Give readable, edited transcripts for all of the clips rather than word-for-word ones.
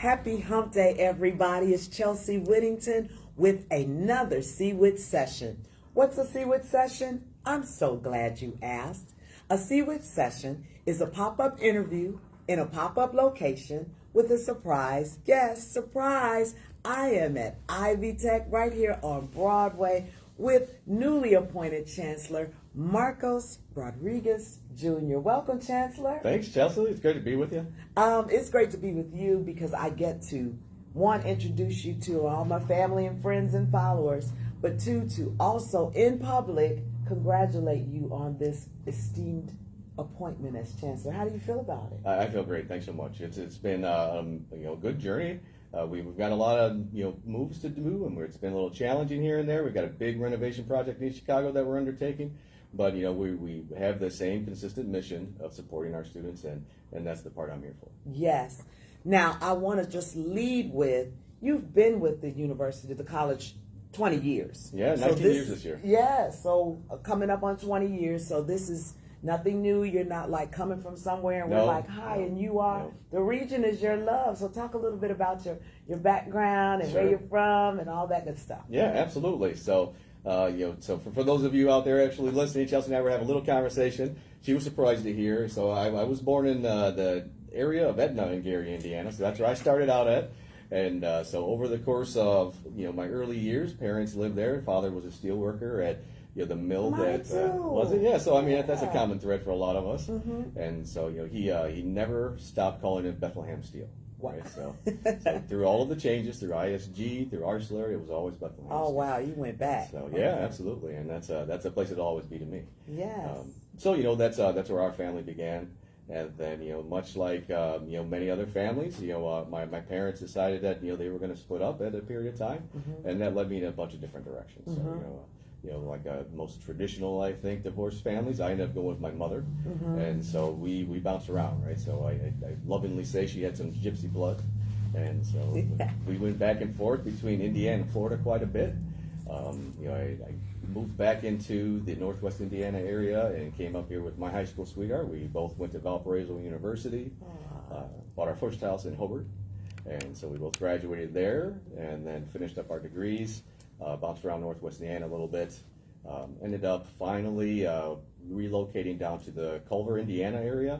Happy Hump Day, everybody. It's Chelsea Whittington with another CWHITT session. What's a CWHITT session? I'm so glad you asked. A CWHITT session is a pop-up interview in a pop-up location with a surprise guest. Surprise! I am at Ivy Tech right here on Broadway with newly appointed Chancellor Marcos Rodriquez Jr. Welcome, Chancellor. Thanks, Chelsea. It's great to be with you. It's great to be with you because I get to, one, introduce you to all my family and friends and followers, but two, to also in public congratulate you on this esteemed appointment as Chancellor. How do you feel about it? I feel great. Thanks so much. It's been a good journey. We've got a lot of moves to do, and it's been a little challenging here and there. We've got a big renovation project in Chicago that we're undertaking, but we have the same consistent mission of supporting our students, and that's the part I'm here for. Yes. Now I want to just lead with, you've been with the university, the college, 20 years. Yeah, 19 years this year. Yeah, so coming up on 20 years, so this is nothing new. You're not like coming from somewhere and we're like, hi, and you are. No. The region is your love. So talk a little bit about your background and Sure. where you're from and all that good stuff. Yeah, absolutely. So, so for those of you out there actually listening, Chelsea and I were having a little conversation. She was surprised to hear. So I was born in the area of Etna in Gary, Indiana. So that's where I started out at. And so over the course of my early years, parents lived there. Father was a steel worker at the mill. Mine that too. was it. Yeah. So I mean Yeah. that's a common thread for a lot of us. Mm-hmm. And so he never stopped calling it Bethlehem Steel. Wow. Right? So through all of the changes, through ISG, through Arcelor, it was always Bethlehem. Oh, Steel. wow, you went back. So yeah, absolutely, and that's a place it'll always be to me. Yes. So that's where our family began, and then much like many other families, my parents decided that they were going to split up at a period of time, Mm-hmm. and that led me in a bunch of different directions. Mm-hmm. So like most traditional, I think, divorced families, I ended up going with my mother, Mm-hmm. and so we bounced around, right? So I lovingly say she had some gypsy blood, and so we went back and forth between Indiana and Florida quite a bit. I moved back into the Northwest Indiana area and came up here with my high school sweetheart. We both went to Valparaiso University, bought our first house in Hobart, and so we both graduated there and then finished up our degrees, bounced around Northwest Indiana a little bit, ended up finally relocating down to the Culver, Indiana area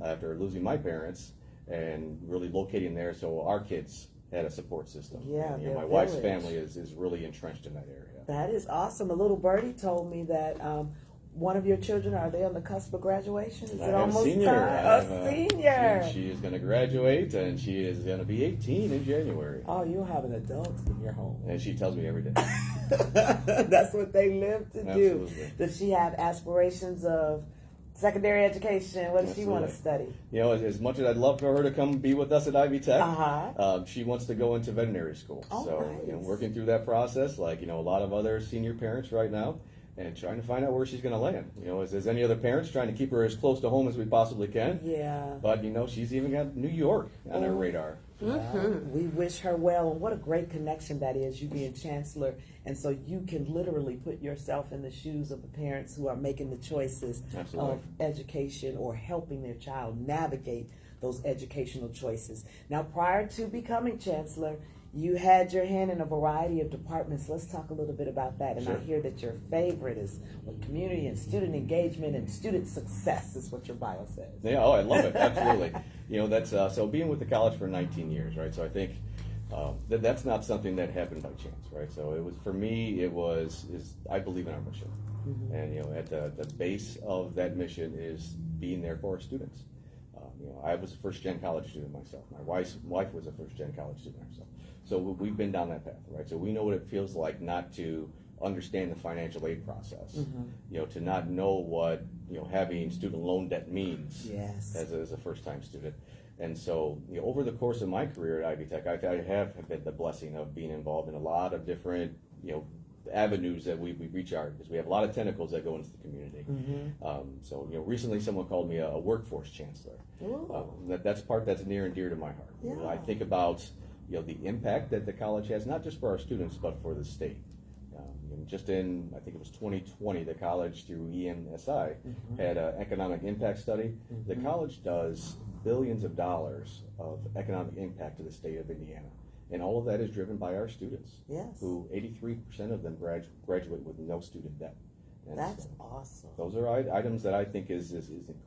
after losing my parents and really locating there so our kids had a support system. Yeah, And, their my wife's village. family is really entrenched in that area. That is awesome. A little birdie told me that one of your children, are they on the cusp of graduation? Is I it have almost a senior. time? I A have, senior. She is going to graduate, and she is going to be 18 in January. Oh, you'll have an adult in your home. And she tells me every day. That's what they live to do. Absolutely. Does she have aspirations of secondary education? What does she want to study? As much as I'd love for her to come be with us at Ivy Tech, Uh-huh. she wants to go into veterinary school. Oh, So, nice. working through that process, like, a lot of other senior parents right now, and trying to find out where she's going to land. As any other parents, trying to keep her as close to home as we possibly can. Yeah. But, she's even got New York on her radar. Well, we wish her well, and what a great connection that is, you being chancellor, and so you can literally put yourself in the shoes of the parents who are making the choices Absolutely. of education or helping their child navigate those educational choices. Now, prior to becoming chancellor, you had your hand in a variety of departments. Let's talk a little bit about that. And Sure. I hear that your favorite is community and student engagement and student success is what your bio says. Yeah, oh, I love it. Absolutely. That's so being with the college for 19 years, right? So I think that's not something that happened by chance, right? So it was, for me, I believe in our mission. Mm-hmm. And, at the base of that mission is being there for our students. I was a first-gen college student myself. My wife was a first-gen college student herself. So we've been down that path, right? So we know what it feels like not to understand the financial aid process, to not know what, having student loan debt means Yes. as a first-time student. And so, over the course of my career at Ivy Tech, I have had the blessing of being involved in a lot of different, avenues that we reach out, because we have a lot of tentacles that go into the community. So, recently someone called me a workforce chancellor. That's a part that's near and dear to my heart. Yeah. I think about the impact that the college has, not just for our students, but for the state. Just in, I think it was 2020, the college through EMSI had an economic impact study. The college does billions of dollars of economic impact to the state of Indiana. And all of that is driven by our students. Yes. Who 83% of them graduate with no student debt. And That's so awesome. those are items that I think is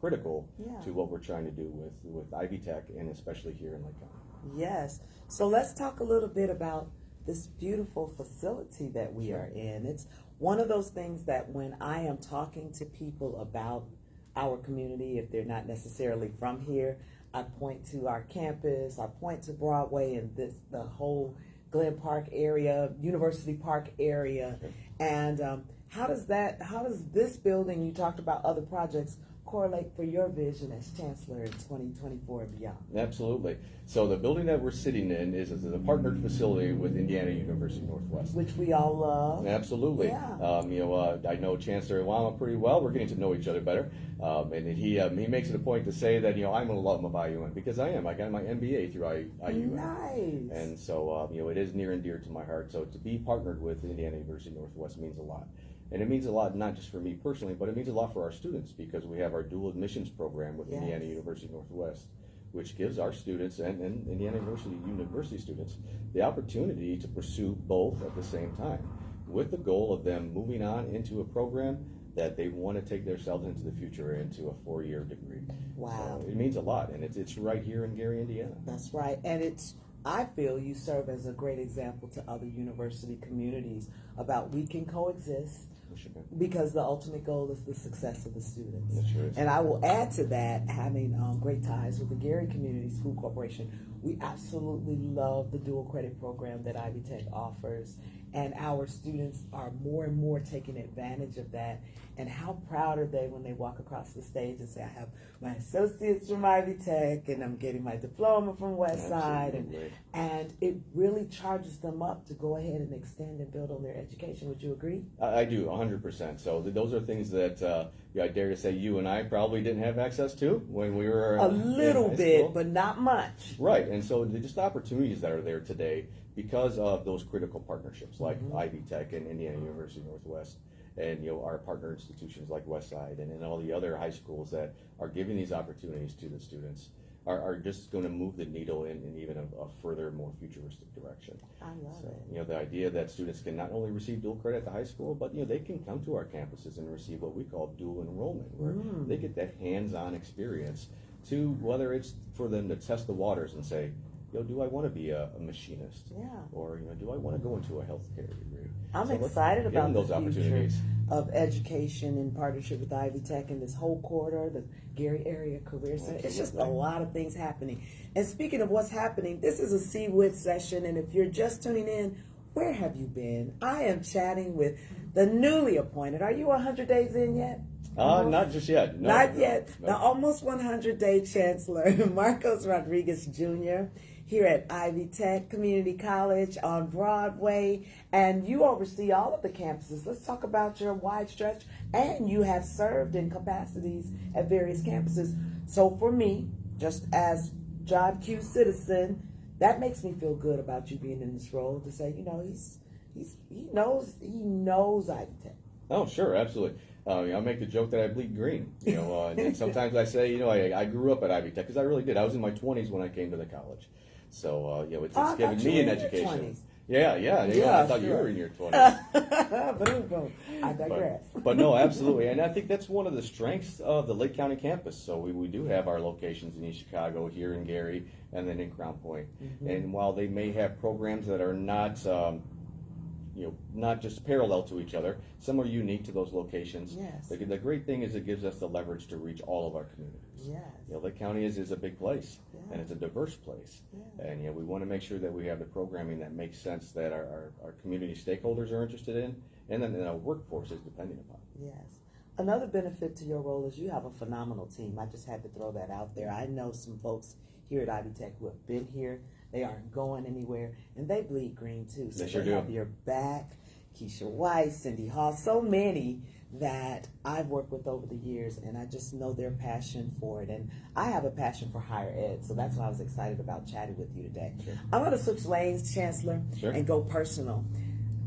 critical Yeah. to what we're trying to do with Ivy Tech, and especially here in Lake County. Yes. So let's talk a little bit about this beautiful facility that we are in. It's one of those things that when I am talking to people about our community, if they're not necessarily from here, I point to our campus, I point to Broadway and the whole Glen Park area, University Park area. Okay. And how does this building, you talked about other projects, correlate for your vision as Chancellor in 2024 and beyond? Absolutely. So the building that we're sitting in is a partnered facility with Indiana University Northwest. Which we all love. Absolutely. Yeah. I know Chancellor Iwama pretty well. We're getting to know each other better. And he makes it a point to say that, I'm an alum of IUN, because I am. I got my MBA through IUN. Nice. And so, it is near and dear to my heart. So to be partnered with Indiana University Northwest means a lot. And it means a lot not just for me personally, but it means a lot for our students, because we have our dual admissions program with Indiana University Northwest, which gives our students and Indiana University students the opportunity to pursue both at the same time, with the goal of them moving on into a program that they want to take themselves into the future, into a 4-year degree. Wow. So it means a lot, and it's right here in Gary, Indiana. That's right. And I feel you serve as a great example to other university communities about we can coexist, because the ultimate goal is the success of the students. It sure is. And I will add to that, having great ties with the Gary Community School Corporation, we absolutely love the dual credit program that Ivy Tech offers. And our students are more and more taking advantage of that. And how proud are they when they walk across the stage and say, I have my associates from Ivy Tech and I'm getting my diploma from Westside. And it really charges them up to go ahead and extend and build on their education. Would you agree? I do, 100%. So those are things that I dare to say you and I probably didn't have access to when we were a little in bit, school. But not much. Right, and so just opportunities that are there today because of those critical partnerships like Ivy Tech and Indiana University Northwest, and our partner institutions like Westside and all the other high schools that are giving these opportunities to the students are just going to move the needle in even a further, more futuristic direction. I love it. The idea that students can not only receive dual credit at the high school, but they can come to our campuses and receive what we call dual enrollment, where they get that hands-on experience to whether it's for them to test the waters and say, do I want to be a machinist? Yeah. Or do I want to go into a healthcare degree? I'm So excited about those the future opportunities. of education in partnership with Ivy Tech and this whole corridor, the Gary Area Career Center. It's just a lot of things happening. And speaking of what's happening, this is a CWIT session, and if you're just tuning in, where have you been? I am chatting with the newly appointed. Are you 100 days in yet? Not just yet. No, Not yet. no. The almost 100-day Chancellor, Marcos Rodriquez Jr., here at Ivy Tech Community College on Broadway, and you oversee all of the campuses. Let's talk about your wide stretch, and you have served in capacities at various campuses. So for me, just as John Q. citizen, that makes me feel good about you being in this role to say, he knows Ivy Tech. Oh, sure, absolutely. I make the joke that I bleed green, and sometimes I say, I grew up at Ivy Tech, because I really did. I was in my 20s when I came to the college. So, it's given me an education. Yeah, I thought you were in your 20s. But I digress. But no, absolutely. And I think that's one of the strengths of the Lake County campus. So we do have our locations in East Chicago, here in Gary, and then in Crown Point. And while they may have programs that are not not just parallel to each other, some are unique to those locations. Yes. The great thing is it gives us the leverage to reach all of our communities. Yes. Lake County is a big place, and it's a diverse place. Yeah. And we want to make sure that we have the programming that makes sense, that our community stakeholders are interested in, and then our workforce is depending upon. Yes. Another benefit to your role is you have a phenomenal team. I just had to throw that out there. I know some folks here at Ivy Tech who have been here. They aren't going anywhere, and they bleed green too. So They sure have do. your back. Keisha White, Cindy Hall, so many that I've worked with over the years, and I just know their passion for it. And I have a passion for higher ed, so that's why I was excited about chatting with you today. Sure. I'm going to switch lanes, Chancellor, Sure. and go personal.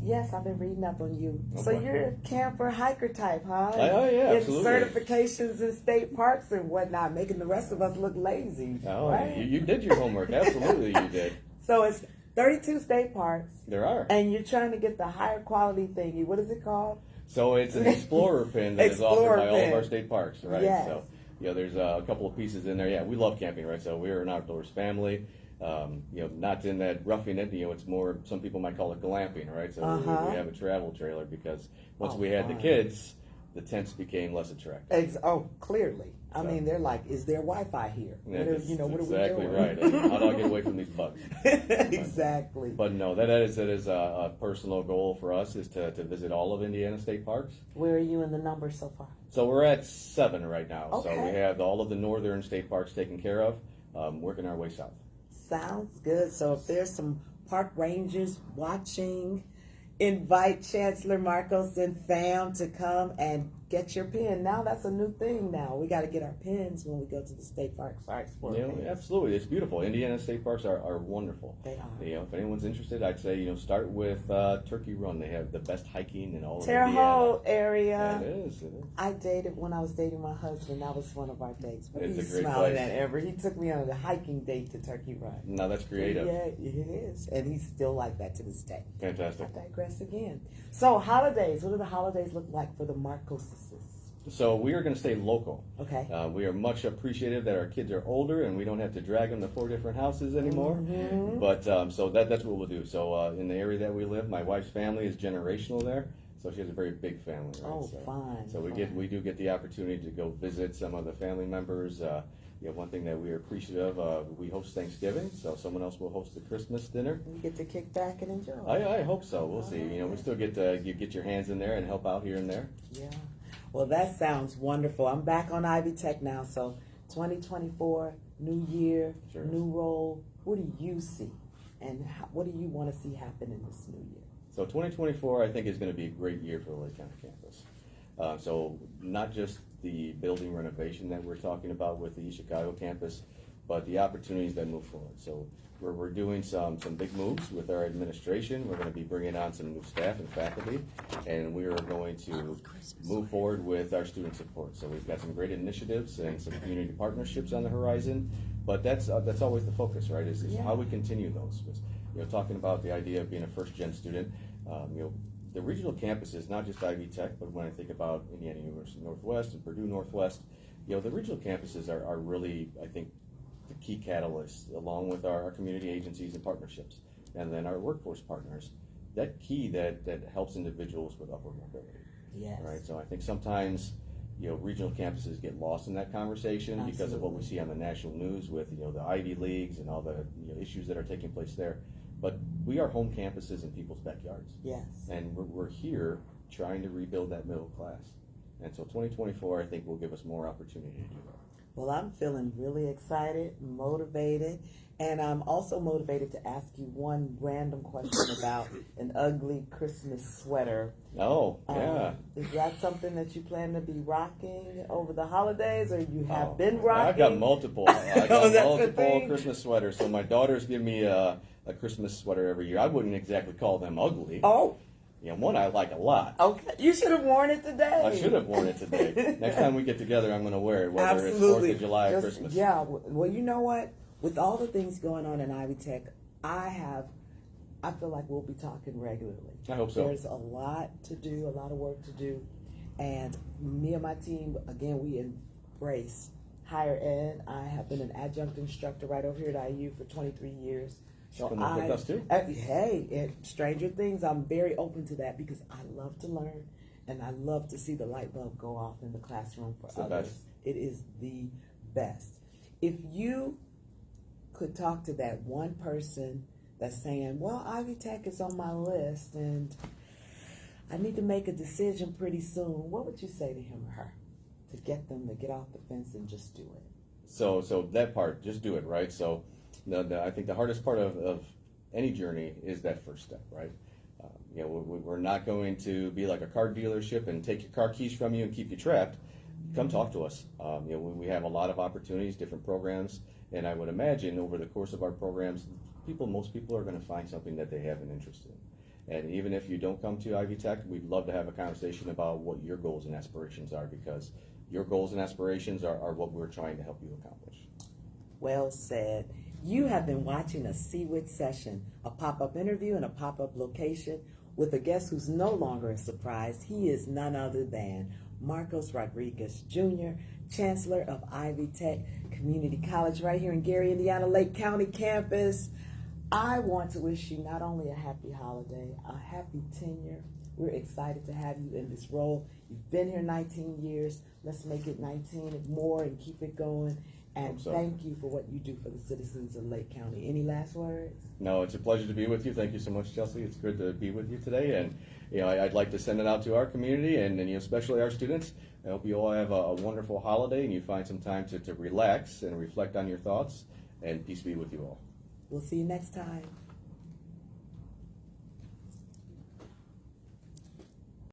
Yes, I've been reading up on you. Oh, So boy. you're a camper hiker type, huh? Oh, yeah, Getting absolutely. certifications in state parks and whatnot, making the rest of us look lazy. Oh, right? you did your homework. Absolutely, you did. So it's 32 state parks, There are. and you're trying to get the higher quality thingy. What is it called? So it's an Explorer pin that is offered Explorer by all of our pin. state parks, right? Yes. So, there's a couple of pieces in there. Yeah, we love camping, right? So we're an outdoors family. Not in that roughing it. It's more, some people might call it glamping, right? So we have a travel trailer because once we had the fun. kids, the tents became less attractive. Clearly. I mean, they're like, is there Wi-Fi here? Yeah, What are that's we doing? exactly right. I mean, how do I get away from these bugs? Exactly. But no, that is a personal goal for us is to visit all of Indiana state parks. Where are you in the numbers so far? So we're at 7 right now. Okay. So we have all of the northern state parks taken care of, working our way south. Sounds good. So if there's some park rangers watching, invite Chancellor Marcos and fam to come and get your pin. Now that's a new thing now. We got to get our pins when we go to the state parks. Absolutely. It's beautiful. Indiana state parks are wonderful. They are. If anyone's interested, I'd say, start with Turkey Run. They have the best hiking in all of Terre Indiana. Haute area. Yeah, it is. I dated when I was dating my husband. That was one of our dates. But It's he's a great smiling place. at Ever. He took me on a hiking date to Turkey Run. No, that's creative. Yeah, it is. And he's still like that to this day. Fantastic. I digress again. So holidays. What do the holidays look like for the Marcoses? So we are going to stay local. Okay. We are much appreciative that our kids are older and we don't have to drag them to 4 different houses anymore. Mm-hmm. But so that's what we'll do. So in the area that we live, my wife's family is generational there, so she has a very big family. Right? Oh, so, fine. So we do get the opportunity to go visit some of the family members. One thing that we are appreciative of, we host Thanksgiving, so someone else will host the Christmas dinner. You get to kick back and enjoy. I hope so. We'll see. We still get to get your hands in there and help out here and there. Yeah. Well, that sounds wonderful. I'm back on Ivy Tech now, so 2024, new year, Sure. new role. What do you see, and what do you want to see happen in this new year? So 2024, I think, is going to be a great year for the Lake County campus. So not just the building renovation that we're talking about with the East Chicago campus, but the opportunities that move forward. So we're doing some big moves with our administration. We're going to be bringing on some new staff and faculty, and we are going to move forward with our student support. So we've got some great initiatives and some community partnerships on the horizon, but that's always the focus, right? Is how we continue those. Talking about the idea of being a first-gen student, the regional campus is not just Ivy Tech, but when I think about Indiana University Northwest and Purdue Northwest, the regional campuses are really, I think, the key catalysts, along with our community agencies and partnerships, and then our workforce partners. That key that helps individuals with upward mobility. Yes. Right. So I think sometimes regional campuses get lost in that conversation because of what we see on the national news with the Ivy Leagues and all the issues that are taking place there. But we are home campuses in people's backyards. Yes. And we're here trying to rebuild that middle class. And so 2024, I think, will give us more opportunity to do that. Well, I'm feeling really excited, motivated, and I'm also motivated to ask you one random question about an ugly Christmas sweater. Oh, yeah. Is that something that you plan to be rocking over the holidays, or you have been rocking? I've got multiple. I got That's multiple Christmas sweaters. So my daughters give me a Christmas sweater every year. I wouldn't exactly call them ugly. Oh. One I like a lot. Okay, you should have worn it today. I should have worn it today. Next time we get together, I'm going to wear it, whether Absolutely. it's 4th of July or Christmas. Yeah, well, you know what? With all the things going on in Ivy Tech, I feel like we'll be talking regularly. I hope so. There's a lot to do, a lot of work to do, and me and my team, again, we embrace higher ed. I have been an adjunct instructor right over here at IU for 23 years. So come up with us too. Hey, stranger things, I'm very open to that because I love to learn and I love to see the light bulb go off in the classroom for others. Best. It is the best. If you could talk to that one person that's saying, well, Ivy Tech is on my list and I need to make a decision pretty soon, what would you say to him or her to get them to get off the fence and just do it? So that part, just do it, right? So I think the hardest part of any journey is that first step, right? We're not going to be like a car dealership and take your car keys from you and keep you trapped. Come talk to us. We have a lot of opportunities, different programs, and I would imagine over the course of our programs, most people are going to find something that they have an interest in. And even if you don't come to Ivy Tech, we'd love to have a conversation about what your goals and aspirations are, because your goals and aspirations are what we're trying to help you accomplish. Well said. You have been watching a CWIT session, a pop-up interview in a pop-up location with a guest who's no longer a surprise. He is none other than Marcos Rodriguez Jr., Chancellor of Ivy Tech Community College right here in Gary, Indiana, Lake County campus. I want to wish you not only a happy holiday, a happy tenure. We're excited to have you in this role. You've been here 19 years. Let's make it 19 and more and keep it going. And thank you for what you do for the citizens of Lake County. Any last words? No, it's a pleasure to be with you. Thank you so much, Chelsea. It's good to be with you today. And I'd like to send it out to our community and especially our students. I hope you all have a wonderful holiday and you find some time to relax and reflect on your thoughts. And peace be with you all. We'll see you next time.